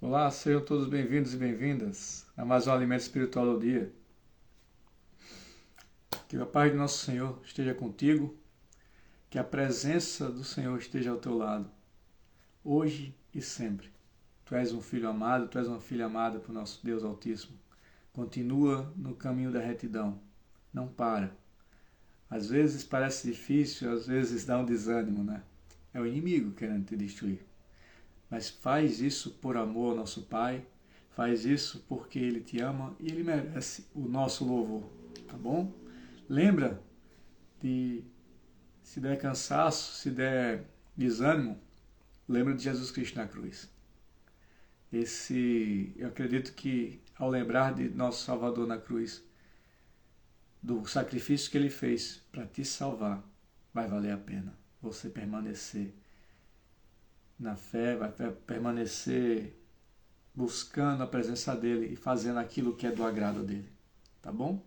Olá, sejam todos bem-vindos e bem-vindas a mais um Alimento Espiritual do Dia. Que a paz do nosso Senhor esteja contigo, que a presença do Senhor esteja ao teu lado, hoje e sempre. Tu és um filho amado, tu és uma filha amada por nosso Deus Altíssimo. Continua no caminho da retidão, não para. Às vezes parece difícil, às vezes dá um desânimo, né? É o inimigo querendo te destruir. Mas faz isso por amor ao nosso Pai, faz isso porque Ele te ama e Ele merece o nosso louvor, tá bom? Lembra de, se der cansaço, se der desânimo, lembra de Jesus Cristo na cruz. Eu acredito que ao lembrar de nosso Salvador na cruz, do sacrifício que Ele fez para te salvar, vai valer a pena você permanecer na fé, vai permanecer buscando a presença dele e fazendo aquilo que é do agrado dele. Tá bom?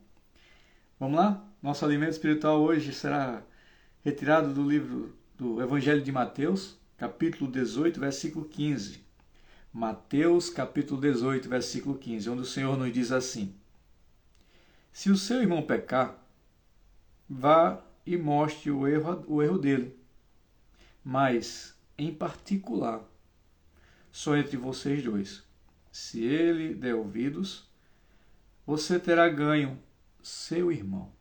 Vamos lá? Nosso alimento espiritual hoje será retirado do livro do Evangelho de Mateus, capítulo 18, versículo 15. Mateus, capítulo 18, versículo 15, onde o Senhor nos diz assim: Se o seu irmão pecar, vá e mostre o erro dele, mas em particular, só entre vocês dois. Se ele der ouvidos, você terá ganho seu irmão.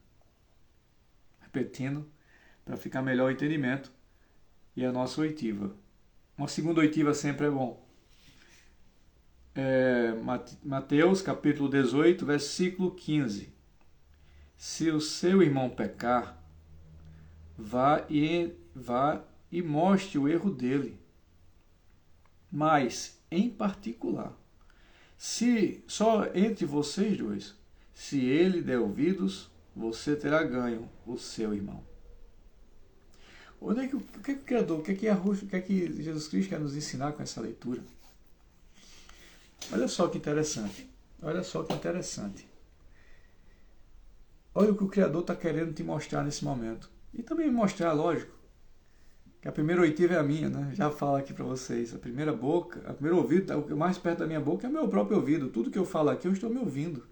Repetindo, para ficar melhor o entendimento, e a nossa oitiva. Uma segunda oitiva sempre é bom. Mateus, capítulo 18, versículo 15. Se o seu irmão pecar, vá e mostre o erro dele. Mas, em particular, se só entre vocês dois, se ele der ouvidos, você terá ganho o seu irmão. O que é que o Criador, o que é que Jesus Cristo quer nos ensinar com essa leitura? Olha só que interessante. Olha só que interessante. Olha o que o Criador está querendo te mostrar nesse momento. E também mostrar, lógico, que a primeira oitiva é a minha, né? Já falo aqui para vocês. A primeira ouvido, o mais perto da minha boca é o meu próprio ouvido. Tudo que eu falo aqui, eu estou me ouvindo.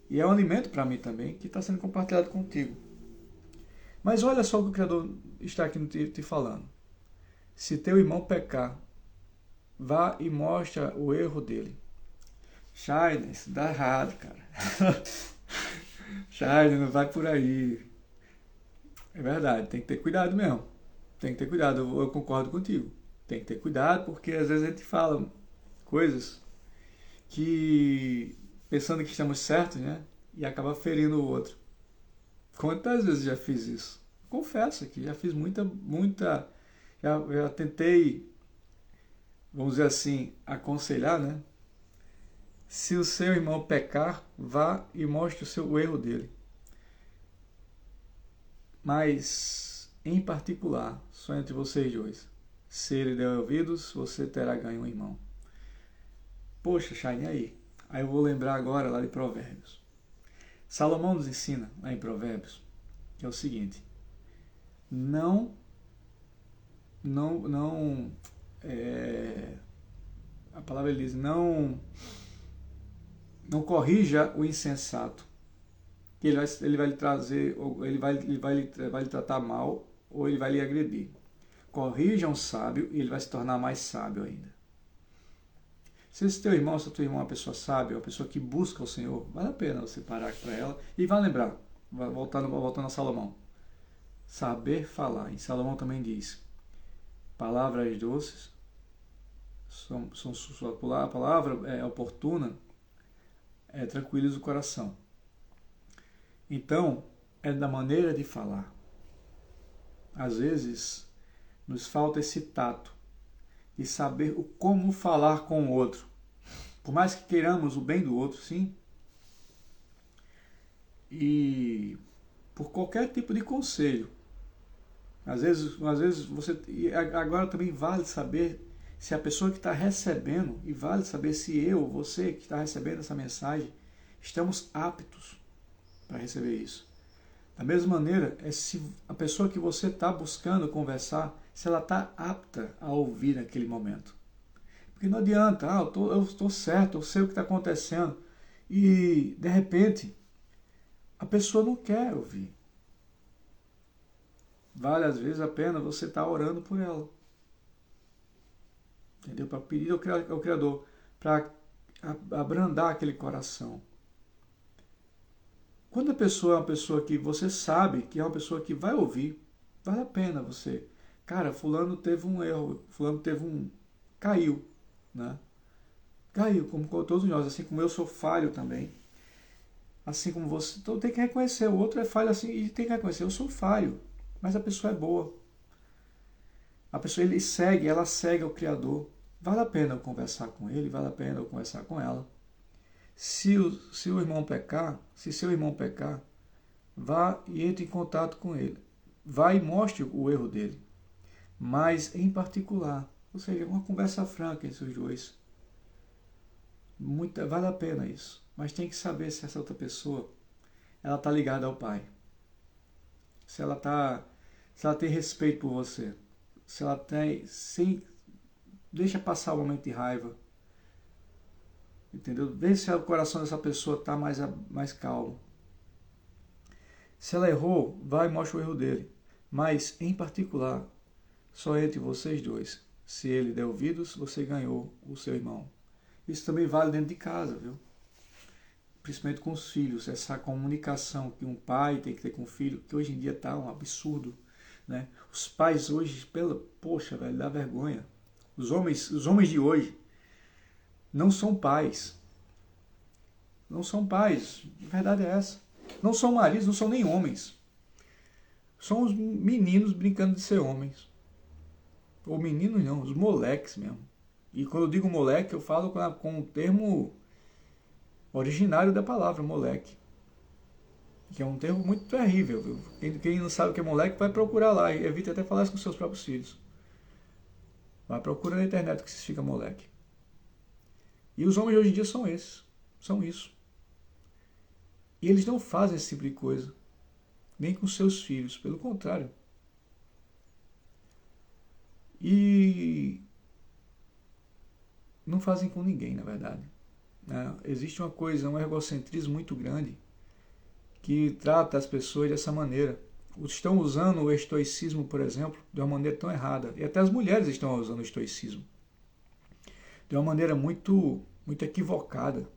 E é um alimento para mim também, que está sendo compartilhado contigo. Mas olha só o que o Criador está aqui te falando. Se teu irmão pecar, vá e mostra o erro dele. Shaine, isso dá errado, cara. Shaine, não vai por aí. É verdade, tem que ter cuidado mesmo. Tem que ter cuidado, eu concordo contigo. Tem que ter cuidado porque às vezes a gente fala coisas que pensando que estamos certos, né? E acaba ferindo o outro. Quantas vezes já fiz isso? Confesso que já fiz já tentei, vamos dizer assim, aconselhar, né? Se o seu irmão pecar, vá e mostre o erro dele. Mas, em particular, só entre vocês dois. Se ele der ouvidos, você terá ganho um irmão. Poxa, Shine, aí? Aí eu vou lembrar agora lá de Provérbios. Salomão nos ensina, lá em Provérbios, que é o seguinte: a palavra diz, não corrija o insensato, que ele vai lhe trazer, ou ele vai lhe tratar mal, ou ele vai lhe agredir. Corrija um sábio e ele vai se tornar mais sábio ainda. Se esse teu irmão, se a tua irmã é uma pessoa sábia, uma pessoa que busca o Senhor, vale a pena você parar para ela e vai lembrar, voltando a Salomão, saber falar. E Salomão também diz, palavras doces, a palavra é oportuna, tranquiliza o coração. Então, é da maneira de falar. Às vezes, nos falta esse tato de saber como falar com o outro. Por mais que queiramos o bem do outro, sim. E por qualquer tipo de conselho. Às vezes você... E agora também vale saber se a pessoa que está recebendo, e vale saber se você que está recebendo essa mensagem, estamos aptos para receber isso. Da mesma maneira, é se a pessoa que você está buscando conversar, se ela está apta a ouvir naquele momento. Porque não adianta, eu estou certo, eu sei o que está acontecendo. E, de repente, a pessoa não quer ouvir. Vale, às vezes, a pena você estar orando por ela. Entendeu? Para pedir ao Criador, para abrandar aquele coração. Quando a pessoa é uma pessoa que você sabe que é uma pessoa que vai ouvir, vale a pena você. Cara, fulano teve um erro, fulano teve um... caiu, né? Caiu, como todos nós, assim como eu sou falho também. Assim como você, então tem que reconhecer, o outro é falho assim, e tem que reconhecer, eu sou falho, mas a pessoa é boa. A pessoa, ela segue o Criador. Vale a pena eu conversar com ele, vale a pena eu conversar com ela. Se o irmão pecar, se seu irmão pecar, vá e entre em contato com ele. Vá e mostre o erro dele. Mas em particular, ou seja, uma conversa franca entre os dois. Vale a pena isso. Mas tem que saber se essa outra pessoa ela está ligada ao Pai. Se ela tem respeito por você. Se ela tem... deixa passar o momento de raiva. Entendeu? Vê se o coração dessa pessoa está mais calmo. Se ela errou, vai e mostra o erro dele. Mas, em particular, só entre vocês dois. Se ele der ouvidos, você ganhou o seu irmão. Isso também vale dentro de casa, viu? Principalmente com os filhos. Essa comunicação que um pai tem que ter com o filho, que hoje em dia está um absurdo, né? Os pais hoje, poxa, velho, dá vergonha. Os homens de hoje não são pais. Não são pais. A verdade é essa. Não são maridos, não são nem homens. São os meninos brincando de ser homens. Ou meninos não, os moleques mesmo. E quando eu digo moleque, eu falo com o termo originário da palavra, moleque. Que é um termo muito terrível. Viu? Quem não sabe o que é moleque, vai procurar lá. E evite até falar isso com seus próprios filhos. Vai procurar na internet o que significa moleque. E os homens de hoje em dia são esses. São isso. E eles não fazem esse tipo de coisa. Nem com seus filhos. Pelo contrário. E não fazem com ninguém, na verdade. Existe uma coisa, um egocentrismo muito grande que trata as pessoas dessa maneira. Estão usando o estoicismo, por exemplo, de uma maneira tão errada. E até as mulheres estão usando o estoicismo de uma maneira muito, muito equivocada,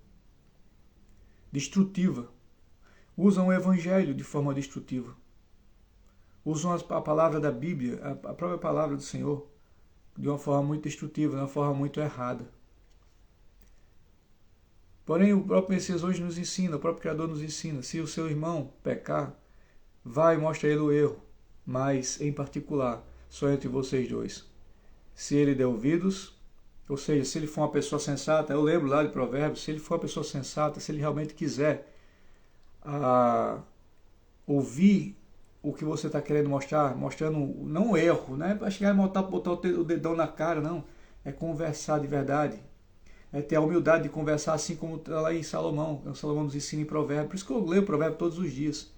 destrutiva. Usam o evangelho de forma destrutiva. Usam a palavra da Bíblia, a própria palavra do Senhor, de uma forma muito destrutiva, de uma forma muito errada. Porém, o próprio Messias hoje nos ensina, o próprio Criador nos ensina, se o seu irmão pecar, vai e mostra a ele o erro, mas, em particular, só entre vocês dois. Se ele der ouvidos, ou seja, se ele for uma pessoa sensata, eu lembro lá de Provérbios, se ele for uma pessoa sensata, se ele realmente quiser ouvir o que você está querendo mostrar, mostrando não o erro, né? Para chegar e botar o dedão na cara, não. É conversar de verdade. É ter a humildade de conversar assim como está lá em Salomão. Salomão nos ensina em Provérbios. Por isso que eu leio o Provérbio todos os dias.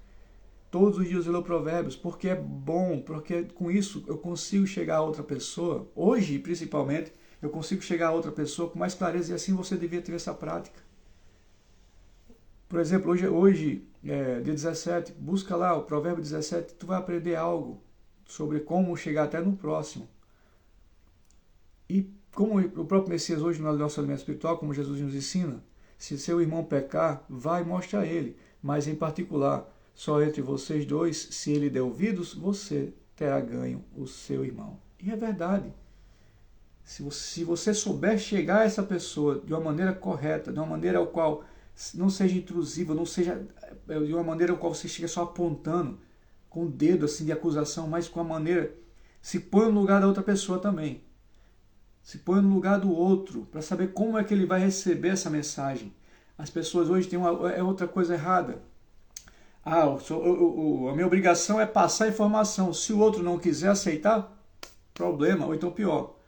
Todos os dias eu leio Provérbios, porque é bom, porque com isso eu consigo chegar a outra pessoa, hoje principalmente, eu consigo chegar a outra pessoa com mais clareza e assim você devia ter essa prática. Por exemplo, hoje dia 17, busca lá o Provérbio 17, tu vai aprender algo sobre como chegar até no próximo. E como o próprio Messias hoje no nosso alimento espiritual, como Jesus nos ensina, se seu irmão pecar, vai e mostra a ele, mas em particular, só entre vocês dois, se ele der ouvidos, você terá ganho o seu irmão. E é verdade. Se você souber chegar a essa pessoa de uma maneira correta, de uma maneira ao qual não seja intrusiva, não seja de uma maneira ao qual você chega só apontando com o dedo assim de acusação, mas com a maneira, se põe no lugar da outra pessoa também. Se põe no lugar do outro, para saber como é que ele vai receber essa mensagem. As pessoas hoje têm outra coisa errada. A minha obrigação é passar a informação. Se o outro não quiser aceitar, problema, ou então pior.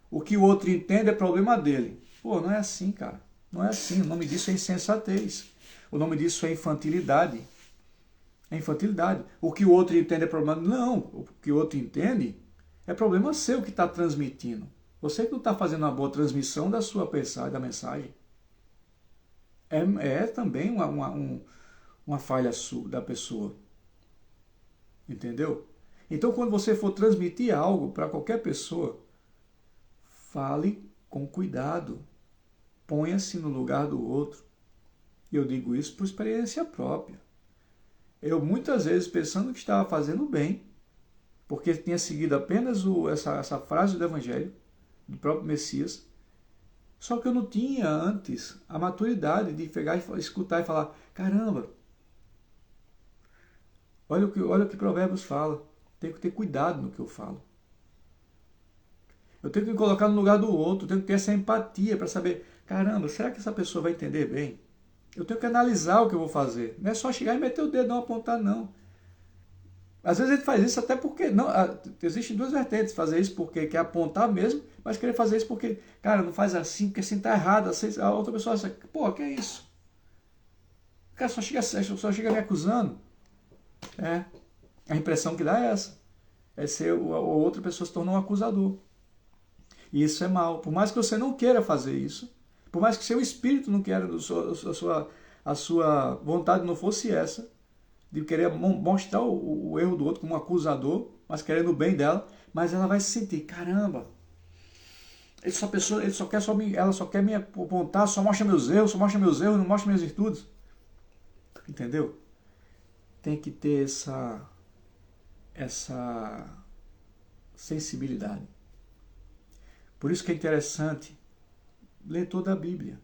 O que o outro entende é problema dele. Pô, não é assim, cara. Não é assim. O nome disso é insensatez. O nome disso é infantilidade. É infantilidade. O que o outro entende é problema... Não. O que o outro entende é problema seu que está transmitindo. Você que não está fazendo uma boa transmissão da sua da mensagem. É também uma falha da pessoa. Entendeu? Então, quando você for transmitir algo para qualquer pessoa, fale com cuidado. Ponha-se no lugar do outro. E eu digo isso por experiência própria. Eu, muitas vezes, pensando que estava fazendo bem, porque tinha seguido apenas essa frase do Evangelho, do próprio Messias, só que eu não tinha antes a maturidade de pegar e escutar e falar, caramba, olha o que Provérbios fala, tenho que ter cuidado no que eu falo. Eu tenho que me colocar no lugar do outro, tenho que ter essa empatia para saber, caramba, será que essa pessoa vai entender bem? Eu tenho que analisar o que eu vou fazer. Não é só chegar e meter o dedo e não apontar, não. Às vezes a gente faz isso até porque... não, existem duas vertentes. Fazer isso porque quer apontar mesmo, mas querer fazer isso porque, cara, não faz assim, porque assim tá errado. Assim, a outra pessoa acha, pô, que é isso? O cara só chega me acusando. A impressão que dá é essa. É ser a outra pessoa se tornou um acusador. E isso é mal. Por mais que você não queira fazer isso, por mais que seu espírito não queira, a sua vontade não fosse essa, de querer mostrar o erro do outro como um acusador, mas querendo o bem dela, mas ela vai se sentir, caramba, ela só quer me apontar, só mostra meus erros, não mostra minhas virtudes. Entendeu? Tem que ter essa sensibilidade. Por isso que é interessante ler toda a Bíblia.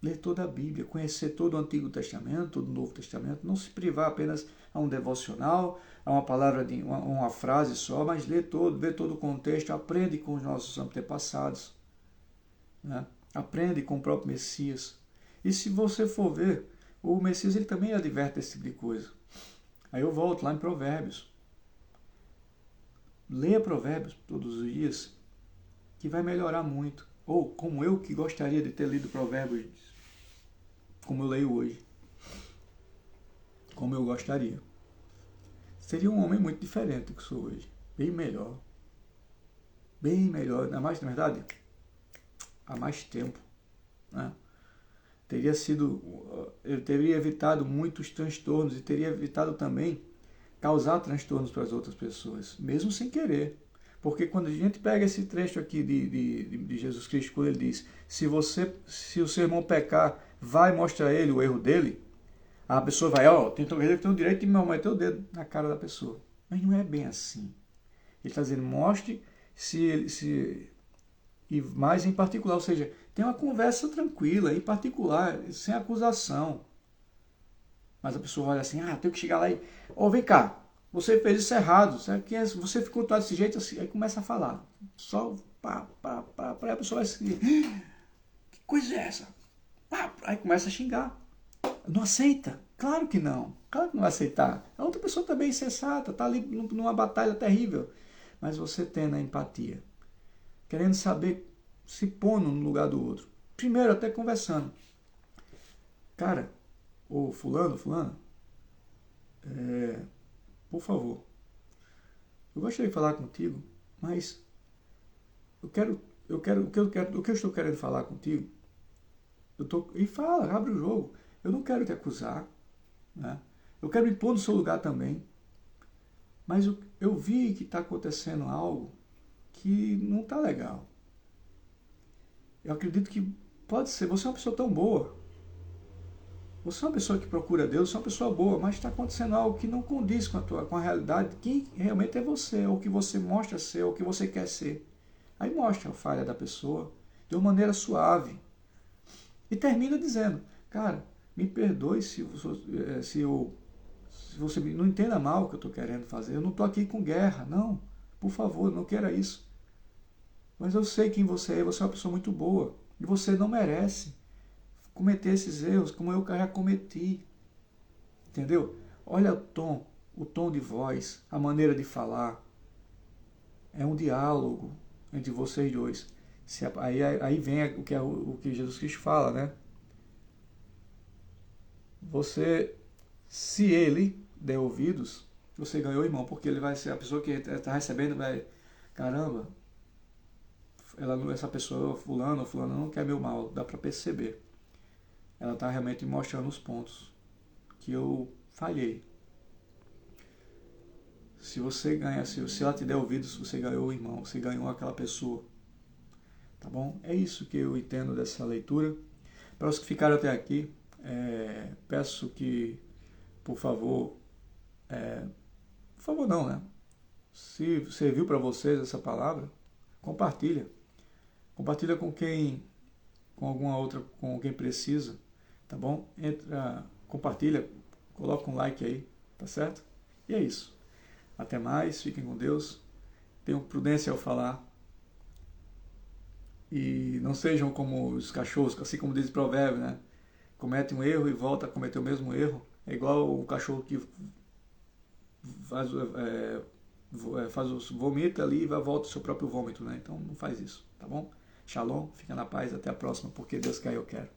Ler toda a Bíblia, conhecer todo o Antigo Testamento, todo o Novo Testamento, não se privar apenas a um devocional, a uma palavra, uma frase só, mas ler todo, ver todo o contexto, aprende com os nossos antepassados, né? Aprende com o próprio Messias. E se você for ver, o Messias ele também adverte esse tipo de coisa. Aí eu volto lá em Provérbios. Leia Provérbios todos os dias, que vai melhorar muito. Ou como eu que gostaria de ter lido Provérbios, como eu leio hoje. Como eu gostaria. Seria um homem muito diferente do que sou hoje. Bem melhor. Bem melhor. Ainda mais, na verdade, há mais tempo. Né? Eu teria evitado muitos transtornos e teria evitado também causar transtornos para as outras pessoas, mesmo sem querer. Porque quando a gente pega esse trecho aqui de Jesus Cristo, quando ele diz, se o seu irmão pecar, vai mostrar a ele o erro dele, a pessoa vai, tem o direito de meter o dedo na cara da pessoa. Mas não é bem assim. Ele está dizendo, mostre e mais em particular, ou seja, tem uma conversa tranquila, em particular, sem acusação. Mas a pessoa olha assim, tenho que chegar lá e, vem cá, você fez isso errado, você ficou todo desse jeito assim, aí começa a falar. Só aí a pessoa vai se que coisa é essa? Aí começa a xingar. Não aceita? Claro que não vai aceitar. A outra pessoa também é insensata, está ali numa batalha terrível. Mas você tendo a empatia, querendo saber, se pondo no lugar do outro. Primeiro, até conversando. Cara, ô fulano, por favor, eu gostaria de falar contigo, mas o que eu estou querendo falar contigo, e fala, abre o jogo. Eu não quero te acusar, né? Eu quero me pôr no seu lugar também, mas eu vi que está acontecendo algo que não está legal. Eu acredito que pode ser, você é uma pessoa tão boa, você é uma pessoa que procura Deus, você é uma pessoa boa, mas está acontecendo algo que não condiz com a realidade, que realmente é você, ou que você mostra ser, ou que você quer ser. Aí mostra a falha da pessoa de uma maneira suave. E termina dizendo, cara, me perdoe se você não entenda mal o que eu estou querendo fazer. Eu não estou aqui com guerra, não. Por favor, não queira isso. Mas eu sei quem você é uma pessoa muito boa. E você não merece cometer esses erros como eu já cometi. Entendeu? Olha o tom de voz, a maneira de falar. É um diálogo entre vocês dois. Aí vem o que Jesus Cristo fala, né? Se ele der ouvidos, você ganhou, irmão, porque ele vai ser a pessoa que está recebendo, vai, caramba, essa pessoa, fulano ou fulana, não quer meu mal, dá para perceber. Ela está realmente me mostrando os pontos que eu falhei. Se você ganha, se ela te der ouvidos, você ganhou o irmão, você ganhou aquela pessoa. Tá bom? É isso que eu entendo dessa leitura. Para os que ficaram até aqui, peço que, por favor não, né? Se serviu para vocês essa palavra, compartilha. Compartilha com alguma outra, com quem precisa, tá bom? Compartilha, coloca um like aí, tá certo? E é isso. Até mais, fiquem com Deus. Tenham prudência ao falar. E não sejam como os cachorros, assim como diz o provérbio, né? Comete um erro e volta a cometer o mesmo erro. É igual o cachorro que vomita ali e volta o seu próprio vômito, né? Então não faz isso, tá bom? Shalom, fica na paz, até a próxima, porque Deus quer e eu quero.